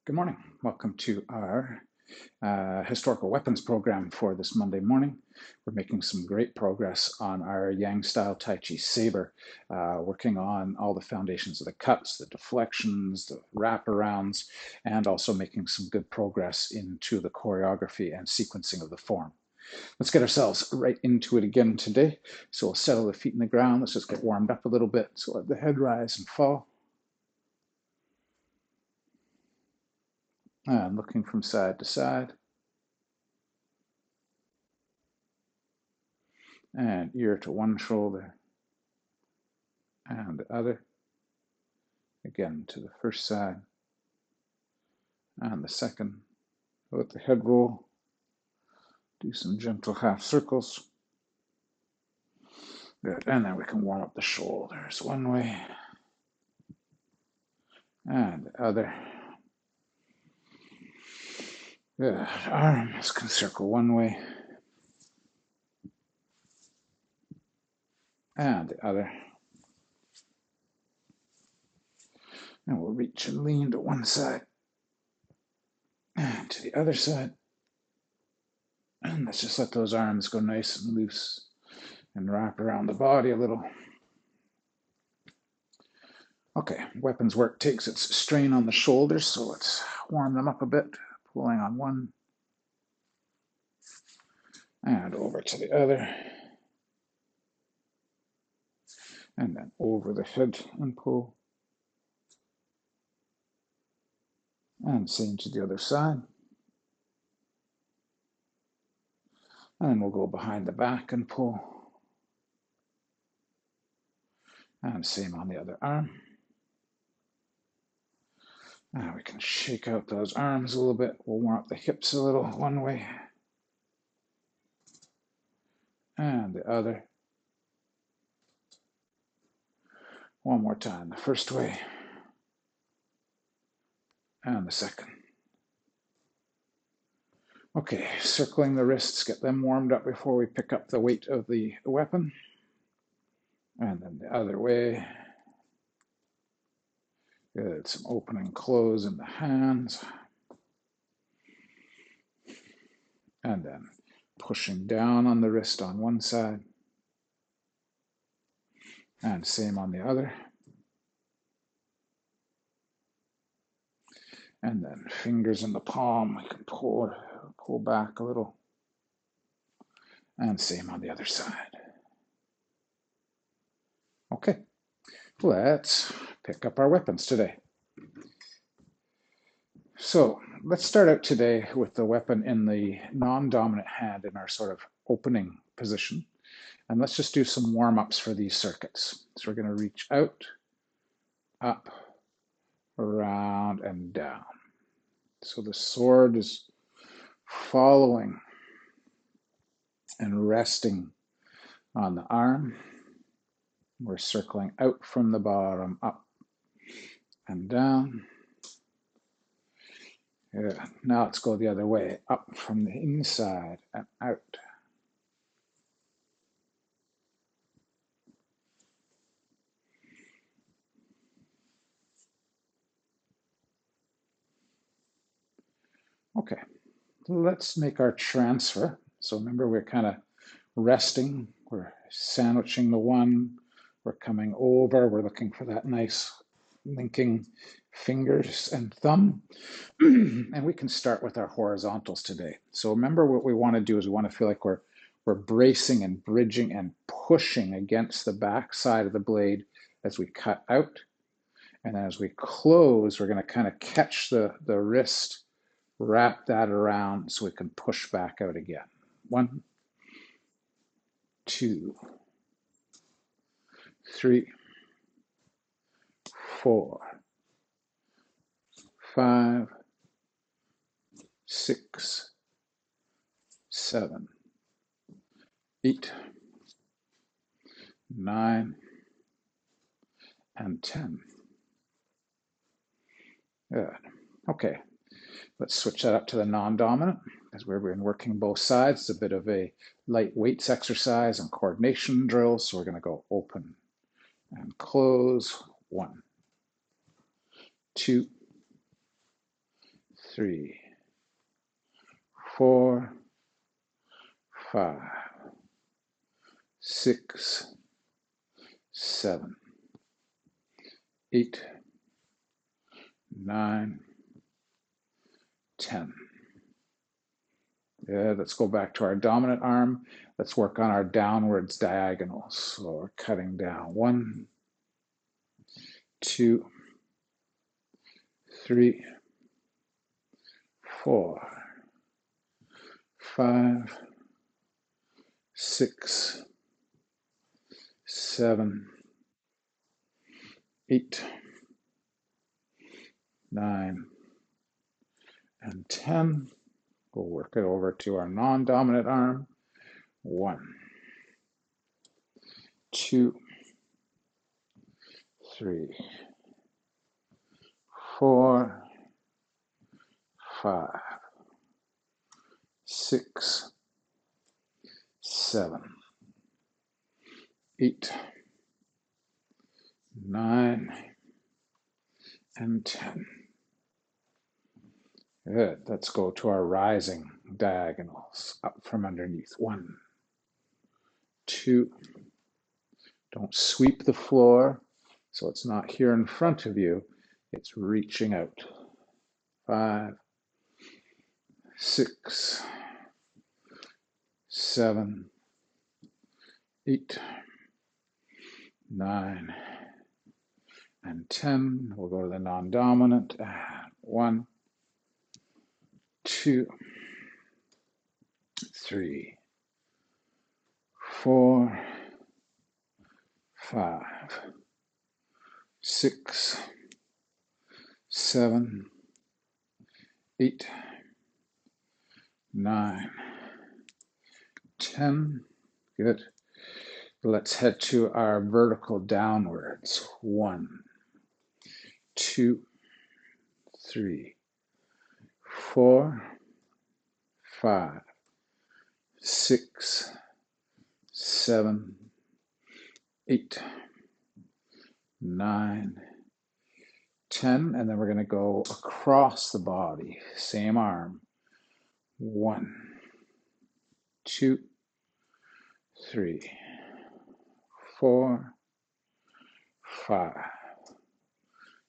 Good morning. Welcome to our historical weapons program for this Monday morning. We're making some great progress on our Yang style Tai Chi Saber, working on all the foundations of the cuts, the deflections, the wraparounds, and also making some good progress into the choreography and sequencing of the form. Let's get ourselves right into it again today. So we'll settle the feet in the ground. Let's just get warmed up a little bit. So let the head rise and fall. And looking from side to side. And ear to one shoulder and the other. Again to the first side and the second. Let the head roll. Do some gentle half circles. Good. And then we can warm up the shoulders one way and the other. Good. Arms can circle one way and the other. And we'll reach and lean to one side and to the other side. And let's just let those arms go nice and loose and wrap around the body a little. Okay, weapons work takes its strain on the shoulders, so let's warm them up a bit, pulling on one and over to the other. And then over the head and pull. And same to the other side. And we'll go behind the back and pull. And same on the other arm. Now we can shake out those arms a little bit. We'll warm up the hips a little one way. And the other. One more time, the first way. And the second. Okay, circling the wrists, get them warmed up before we pick up the weight of the weapon. And then the other way. Good, some open and close in the hands. And then pushing down on the wrist on one side. And same on the other. And then fingers in the palm, we can pull back a little. And same on the other side. Okay, let's pick up our weapons today. So let's start out today with the weapon in the non-dominant hand in our sort of opening position. And let's just do some warm-ups for these circuits. So we're going to reach out, up, around, and down. So the sword is following and resting on the arm. We're circling out from the bottom, up and down. Yeah. Now let's go the other way, up from the inside and out. Okay, let's make our transfer. So remember, we're kind of resting. We're sandwiching the one. We're coming over. We're looking for that nice linking fingers and thumb. And we can start with our horizontals today. So remember, what we want to do is we want to feel like we're bracing and bridging and pushing against the back side of the blade as we cut out. And then as we close, we're going to kind of catch the wrist, wrap that around so we can push back out again. 1, 2, 3, 4, 5, 6, 7, 8, 9, and 10. Good. Okay, let's switch that up to the non-dominant as we've been working both sides. It's a bit of a light weights exercise and coordination drill. So we're going to go open and close. 1, 2, 3, 4, 5, 6, 7, 8, 9, 10. Good. Let's go back to our dominant arm. Let's work on our downwards diagonals. So we're cutting down. 1, 2, 3, 4, 5, 6, 7, 8, 9, and 10. We'll work it over to our non-dominant arm. 1, 2, 3, 4, 5, 6, 7, 8, 9, and 10. Good. Let's go to our rising diagonals up from underneath. 1, 2. Don't sweep the floor, so it's not here in front of you. It's reaching out. 5, 6, 7, 8, 9, and 10. We'll go to the non-dominant. 1, 2, 3, 4, 5, 6, 7, 8, 9, 10. Good. Let's head to our vertical downwards. 1, 2, 3, 4, 5, 6, 7, 8, 9, 10. And then we're going to go across the body. Same arm. 1, 2, 3, 4, 5,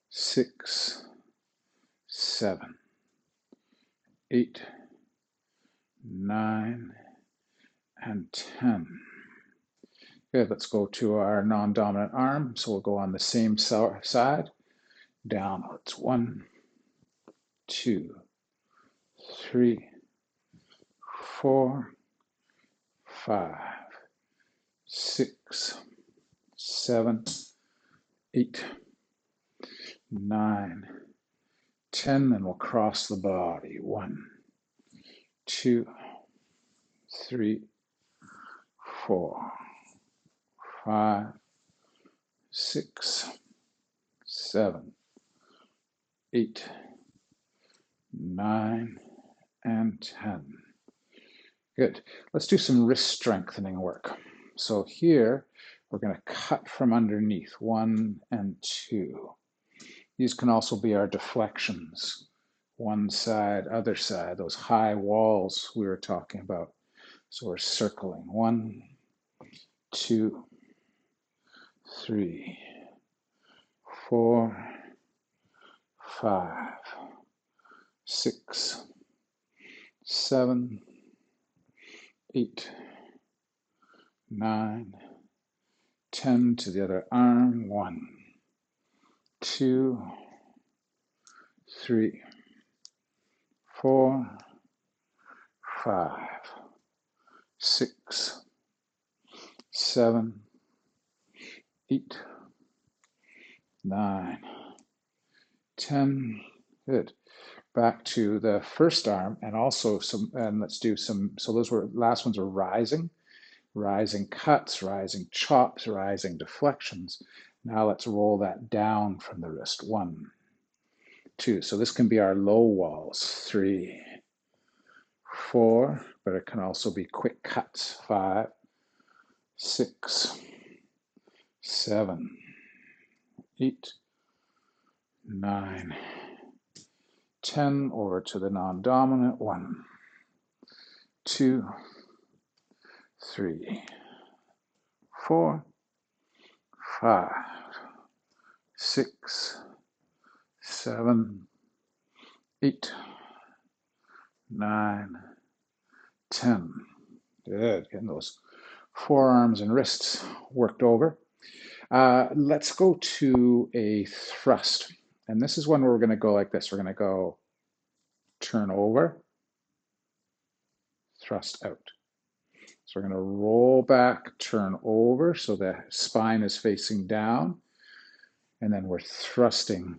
6, 7, 8, 9, and 10. Good, let's go to our non-dominant arm. So we'll go on the same side, downwards. 1, 2, 3, 4, 5, 6, 7, 8, 9, 10. Then we'll cross the body. 1, 2, 3, 4, 5, 6, 7, 8, 9, and 10. Good. Let's do some wrist strengthening work. So here, we're going to cut from underneath. 1 and 2. These can also be our deflections. One side, other side, those high walls we were talking about. So we're circling. 1, 2, 3, 4, 5, 6, 7, 8, 9, 10 to the other arm. 1, 2, 3, 4, 5, 6, 7, 8, 9, 10. Good. Back to the first arm, and also let's do some, so those were, last ones were rising cuts, rising chops, rising deflections. Now let's roll that down from the wrist. 1, 2. So this can be our low walls. 3, 4, but it can also be quick cuts. 5, 6, 7, 8, 9, 10, over to the non-dominant. 1, 2, 3, 4, 5, 6, 7, 8, 9, 10. Good, getting those forearms and wrists worked over. Let's go to a thrust. And this is one where we're going to go like this. We're going to go turn over, thrust out. So we're going to roll back, turn over, so the spine is facing down. And then we're thrusting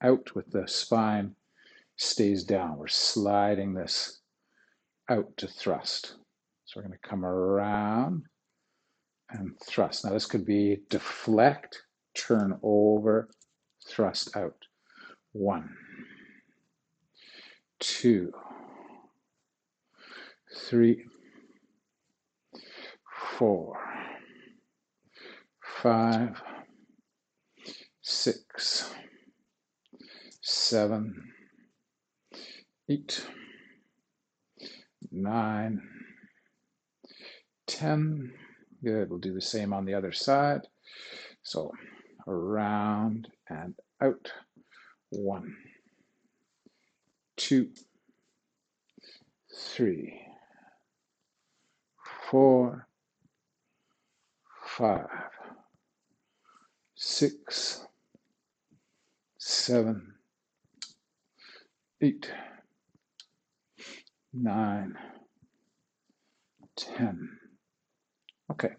out with the spine stays down. We're sliding this out to thrust. So we're going to come around and thrust. Now this could be deflect, turn over, thrust out. 1, 2, 3, 4, 5, 6, 7, 8, 9, 10. Good. We'll do the same on the other side. So around and out. 1, 2, 3, 4, 5, 6, 7, 8, 9, 10. Okay.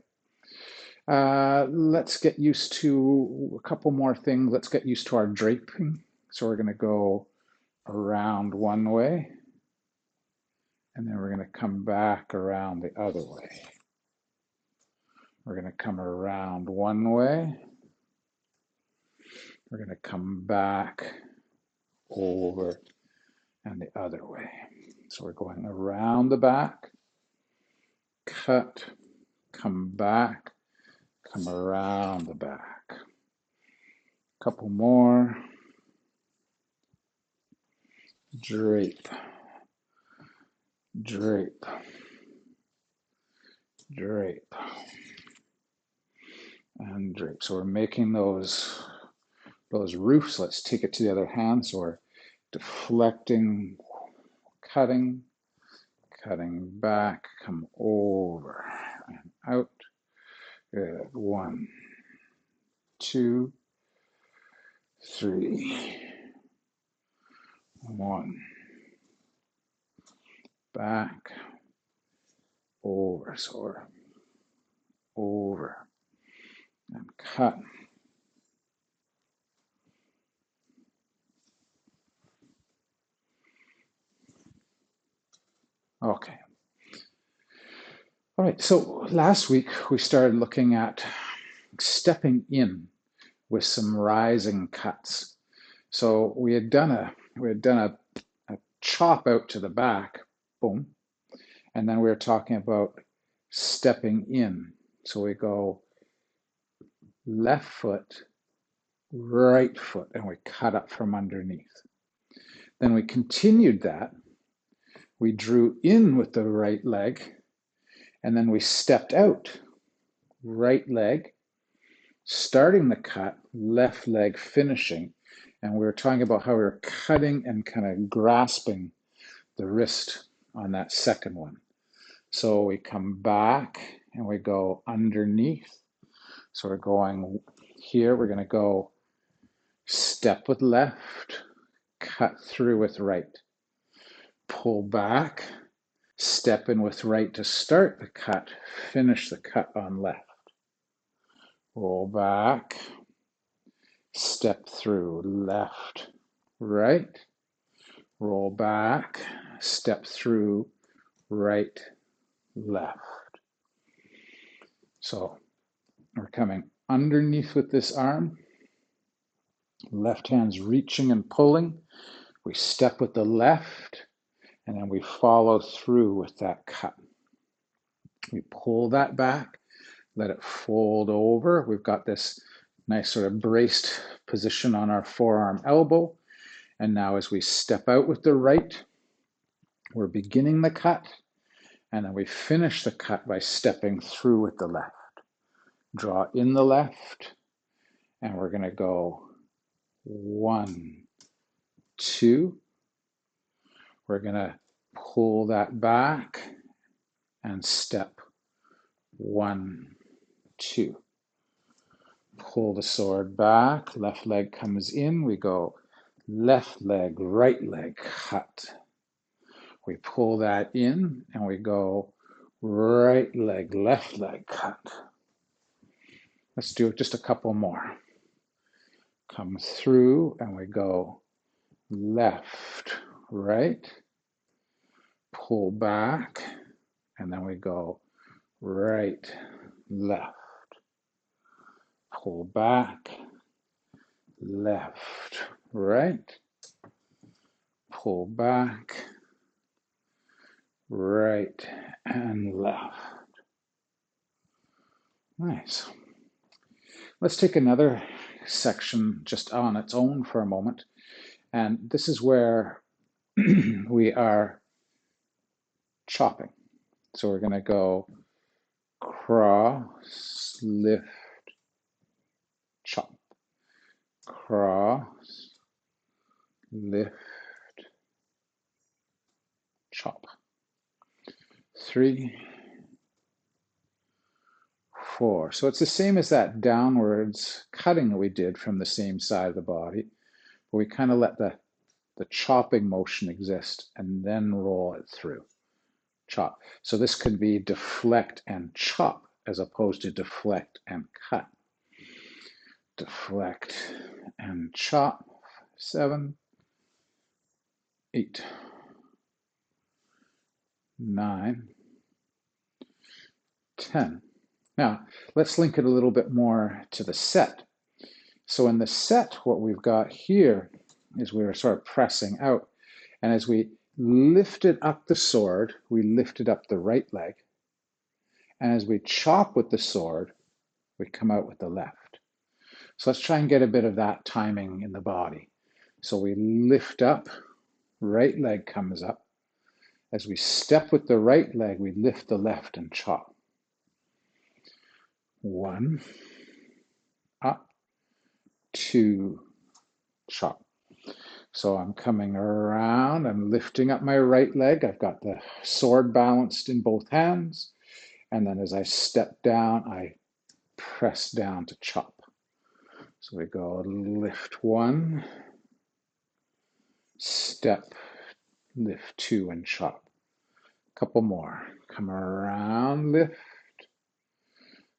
Let's get used to a couple more things. Let's get used to our draping. So we're going to go around one way, and then we're going to come back around the other way. We're going to come around one way. We're going to come back over and the other way. So we're going around the back, cut, come back, come around the back. Couple more. Drape, drape, drape, and drape. So we're making those roofs. Let's take it to the other hand. So we're deflecting, cutting, cutting back, come over and out. Good. 1, 2, 3. 1. Back, over. So we're over and cut. Okay. All right, so last week we started looking at stepping in with some rising cuts. So we had done a chop out to the back, boom, and then we were talking about stepping in. So we go left foot, right foot, and we cut up from underneath. Then we continued that. We drew in with the right leg, and then we stepped out, right leg, starting the cut, left leg finishing. And we were talking about how we were cutting and kind of grasping the wrist on that second one. So we come back and we go underneath. So we're going here, we're going to go step with left, cut through with right, pull back, step in with right to start the cut, finish the cut on left. Roll back, step through left, right, roll back, step through right, left. So we're coming underneath with this arm, left hand's reaching and pulling. We step with the left, and then we follow through with that cut. We pull that back, let it fold over. We've got this nice sort of braced position on our forearm elbow, And now as we step out with the right, we're beginning the cut, and then we finish the cut by stepping through with the left. Draw in the left, and we're going to go 1, 2. We're going to pull that back and step 1, 2. Pull the sword back, left leg comes in, we go left leg, right leg, cut. We pull that in and we go right leg, left leg, cut. Let's do just a couple more. Come through and we go left, right, pull back, and then we go right, left, pull back, left, right, pull back, right, and left. Nice. Let's take another section just on its own for a moment. And this is where we are chopping. So we're going to go cross, lift, chop. Cross, lift, chop. 3, 4. So it's the same as that downwards cutting that we did from the same side of the body, but we kind of let the chopping motion exist and then roll it through. Chop. So this could be deflect and chop as opposed to deflect and cut. Deflect and chop. 7, 8, 9, 10. Now, let's link it a little bit more to the set. So in the set, what we've got here is we're sort of pressing out. And as we lifted up the sword, we lifted up the right leg. And as we chop with the sword, we come out with the left. So let's try and get a bit of that timing in the body. So we lift up, right leg comes up. As we step with the right leg, we lift the left and chop. 1, up, 2, chop. So I'm coming around, I'm lifting up my right leg. I've got the sword balanced in both hands. And then as I step down, I press down to chop. So we go lift 1, step, lift 2, and chop. Couple more. Come around, lift,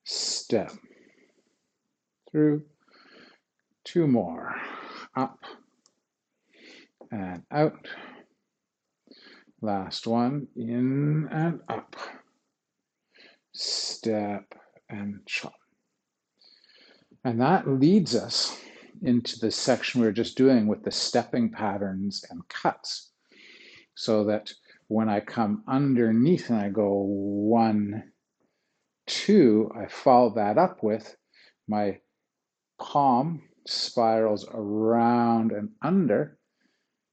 step, through, 2 more. Up and out. Last one, in and up. Step and chop. And that leads us into the section we were just doing with the stepping patterns and cuts. So that when I come underneath and I go 1, 2, I follow that up with my palm spirals around and under.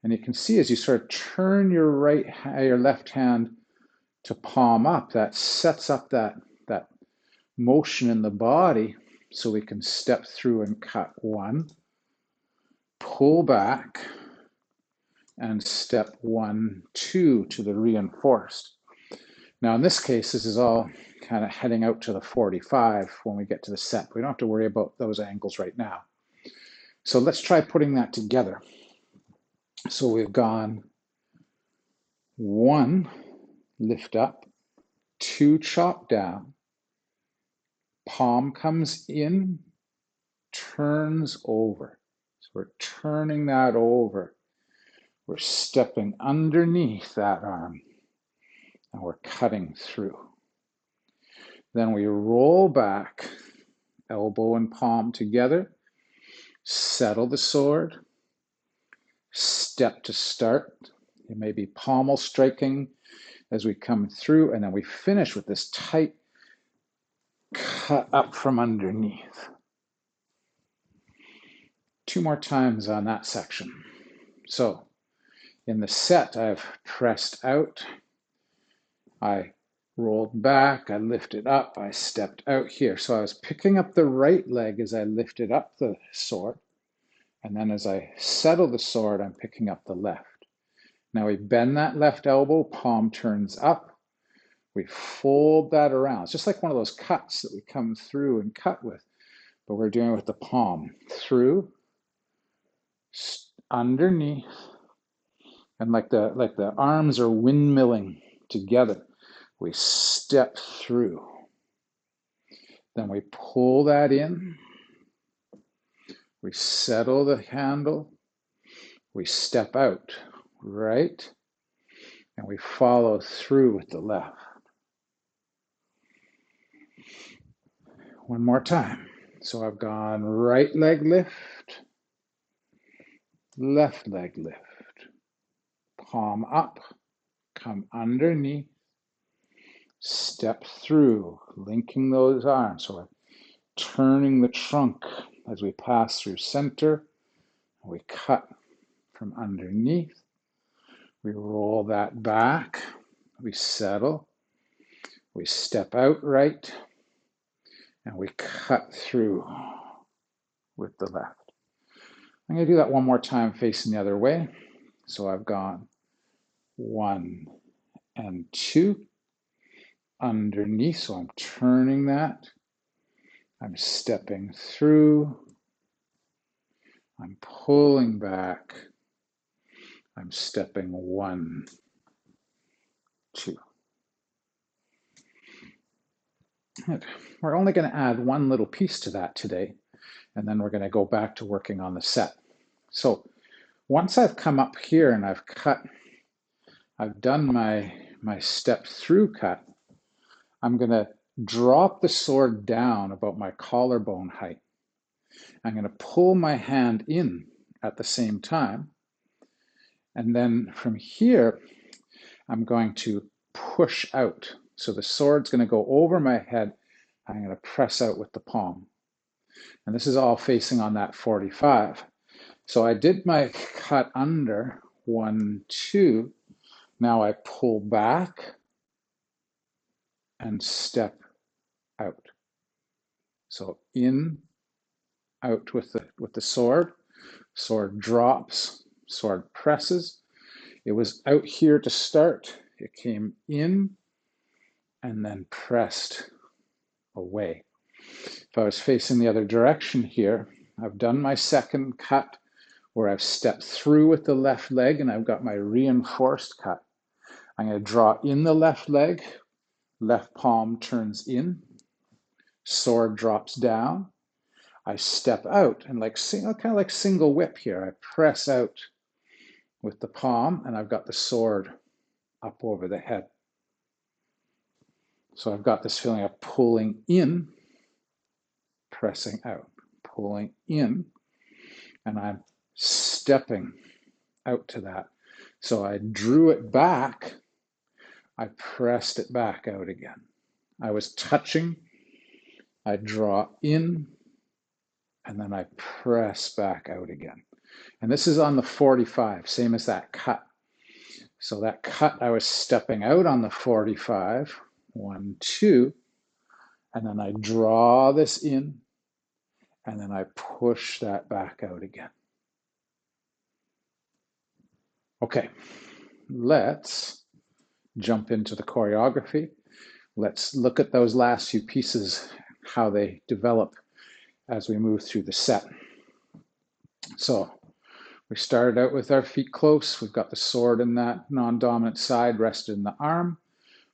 And you can see as you sort of turn your left hand to palm up, that sets up that motion in the body so we can step through and cut 1, pull back, and step 1, 2 to the reinforced. Now in this case, this is all kind of heading out to the 45 when we get to the set. We don't have to worry about those angles right now. So let's try putting that together. So we've gone 1, lift up, 2, chop down, palm comes in, turns over. So we're turning that over. We're stepping underneath that arm and we're cutting through. Then we roll back, elbow and palm together, settle the sword, step to start. It may be pommel striking as we come through, and then we finish with this tight cut up from underneath. 2 more times on that section. So in the set, I've pressed out, I rolled back, I lifted up, I stepped out here. So I was picking up the right leg as I lifted up the sword. And then as I settle the sword, I'm picking up the left. Now we bend that left elbow, palm turns up. We fold that around. It's just like one of those cuts that we come through and cut with, but we're doing it with the palm. Through, underneath, and like the arms are windmilling together. We step through. Then we pull that in. We settle the handle. We step out, right? And we follow through with the left. One more time. So I've gone right leg lift, left leg lift, palm up, come underneath, step through, linking those arms. So we're turning the trunk as we pass through center. We cut from underneath. We roll that back. We settle. We step out right. And we cut through with the left. I'm going to do that one more time facing the other way. So I've gone 1 and 2 underneath. So I'm turning that. I'm stepping through. I'm pulling back. I'm stepping 1, 2. Good. We're only going to add one little piece to that today, and then we're going to go back to working on the set. So once I've come up here and I've done my step through cut, I'm going to drop the sword down about my collarbone height. I'm going to pull my hand in at the same time. And then from here, I'm going to push out. So the sword's going to go over my head. I'm going to press out with the palm. And this is all facing on that 45. So I did my cut under 1, 2. Now I pull back and step out. So in, out with the sword. Sword drops, sword presses. It was out here to start. It came in and then pressed away. If I was facing the other direction here, I've done my second cut where I've stepped through with the left leg and I've got my reinforced cut. I'm going to draw in the left leg, left palm turns in, sword drops down. I step out and kind of like single whip here. I press out with the palm and I've got the sword up over the head. So I've got this feeling of pulling in, pressing out, pulling in, and I'm stepping out to that. So I drew it back, I pressed it back out again. I was touching, I draw in, and then I press back out again. And this is on the 45, same as that cut. So that cut, I was stepping out on the 45, 1, 2, and then I draw this in, and then I push that back out again. Okay, let's jump into the choreography. Let's look at those last few pieces, how they develop as we move through the set. So we started out with our feet close. We've got the sword in that non-dominant side rested in the arm.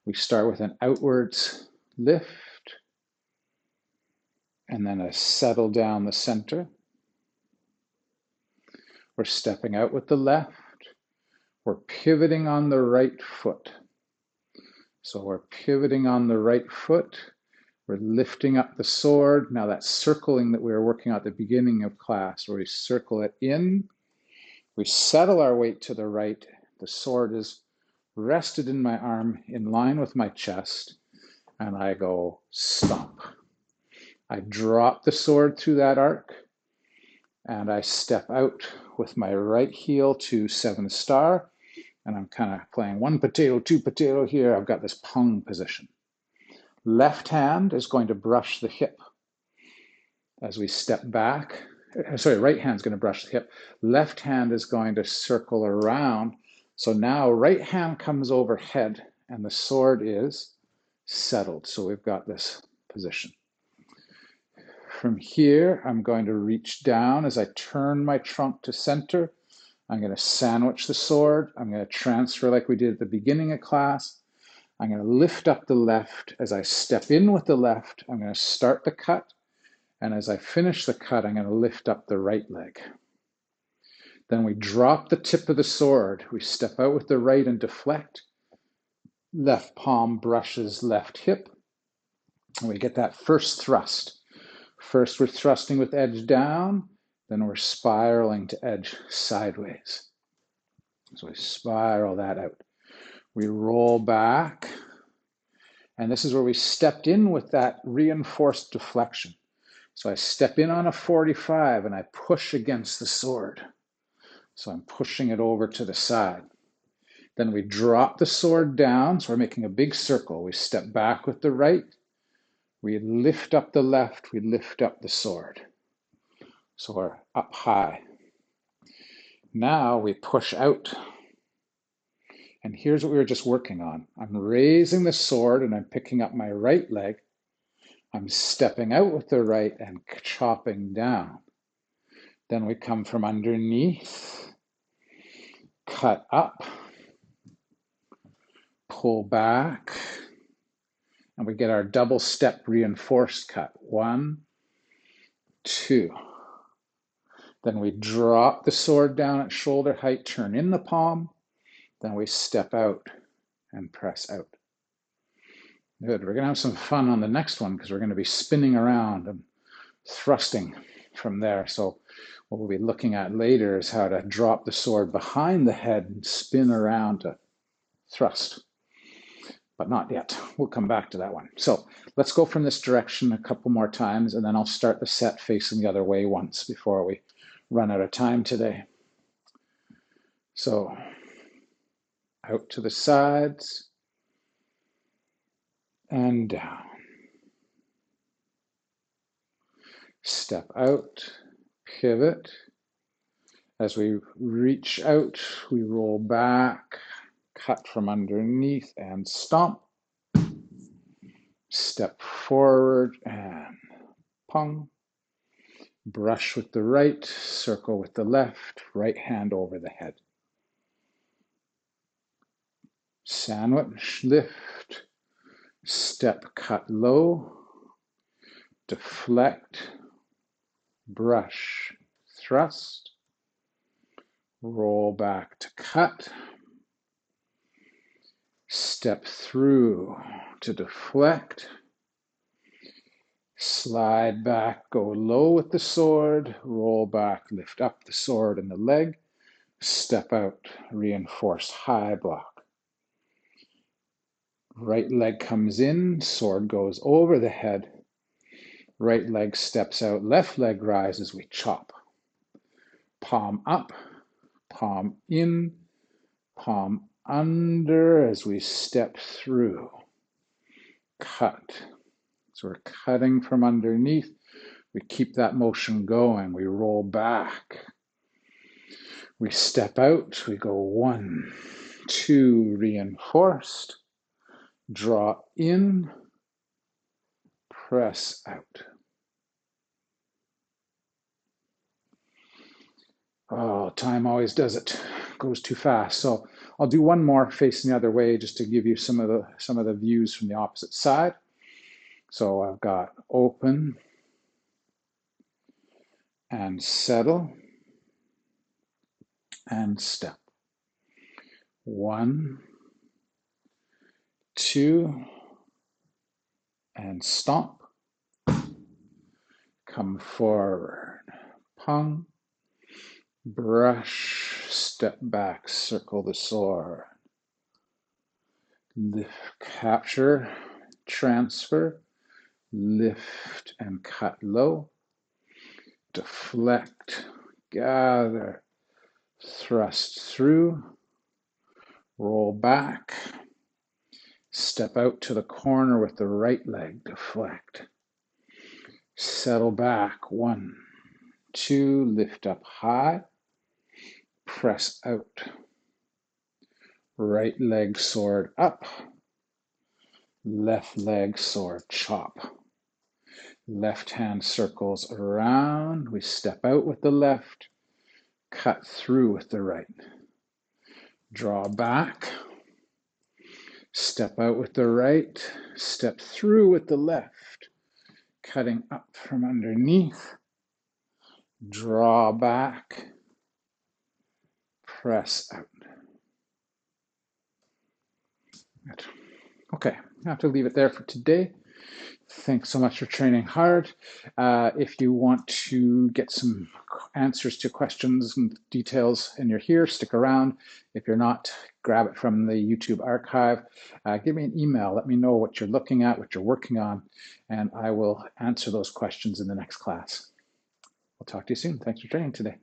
We start with an outwards lift and then a settle down the center. We're stepping out with the left. We're pivoting on the right foot. So we're pivoting on the right foot. We're lifting up the sword. Now that circling that we were working on at the beginning of class, where we circle it in, we settle our weight to the right. The sword is rested in my arm in line with my chest, and I go stomp. I drop the sword through that arc, and I step out with my right heel to 7th star, and I'm kind of playing 1 potato, 2 potato here. I've got this pung position. Left hand is going to brush the hip as we step back. Sorry, right hand's going to brush the hip. Left hand is going to circle around. So now right hand comes overhead and the sword is settled. So we've got this position. From here, I'm going to reach down as I turn my trunk to center. I'm going to sandwich the sword. I'm going to transfer like we did at the beginning of class. I'm going to lift up the left. As I step in with the left, I'm going to start the cut. And as I finish the cut, I'm going to lift up the right leg. Then we drop the tip of the sword. We step out with the right and deflect. Left palm brushes left hip. And we get that first thrust. First, we're thrusting with edge down. Then we're spiraling to edge sideways. So we spiral that out. We roll back. And this is where we stepped in with that reinforced deflection. So I step in on a 45 and I push against the sword. So I'm pushing it over to the side. Then we drop the sword down. So we're making a big circle. We step back with the right. We lift up the left. We lift up the sword. So we're up high. Now we push out. And here's what we were just working on. I'm raising the sword and I'm picking up my right leg. I'm stepping out with the right and chopping down. Then we come from underneath, cut up, pull back, and we get our double step reinforced cut. 1, 2. Then we drop the sword down at shoulder height, turn in the palm. Then we step out and press out. Good. We're going to have some fun on the next one because we're going to be spinning around and thrusting from there. So what we'll be looking at later is how to drop the sword behind the head and spin around to thrust. But not yet. We'll come back to that one. So let's go from this direction a couple more times, and then I'll start the set facing the other way once before we run out of time today. So out to the sides and down. Step out, pivot. As we reach out, we roll back, cut from underneath and stomp. Step forward and pung. Brush with the right, circle with the left, right hand over the head. Sandwich, lift, step, cut low, deflect, brush, thrust, roll back to cut, step through to deflect, slide back, go low with the sword, roll back, lift up the sword and the leg, step out, reinforce high block. Right leg comes in, sword goes over the head, right leg steps out, left leg rises, we chop. Palm up, palm in, palm under as we step through. Cut. So we're cutting from underneath. We keep that motion going. We roll back. We step out. We go 1, 2, reinforced. Draw in. Press out. Oh, time always does it. Goes too fast. So I'll do one more facing the other way just to give you some of the views from the opposite side. So I've got open and settle and step. 1, 2, and stomp. Come forward. Pung. Brush. Step back. Circle the sword. Lift. Capture. Transfer. Lift and cut low. Deflect. Gather. thrust through, roll back, step out to the corner with the right leg, deflect. Settle back, 1, 2, lift up high, press out. Right leg sword up, left leg sword chop. Left hand circles around, we step out with the left, cut through with the right. Draw back, step out with the right, step through with the left, cutting up from underneath, draw back, press out. Good. Okay, I have to leave it there for today. Thanks so much for training hard. If you want to get some answers to questions and details and you're here, stick around. If you're not, grab it from the YouTube archive. Give me an email. Let me know what you're looking at, what you're working on, and I will answer those questions in the next class. We'll talk to you soon. Thanks for training today.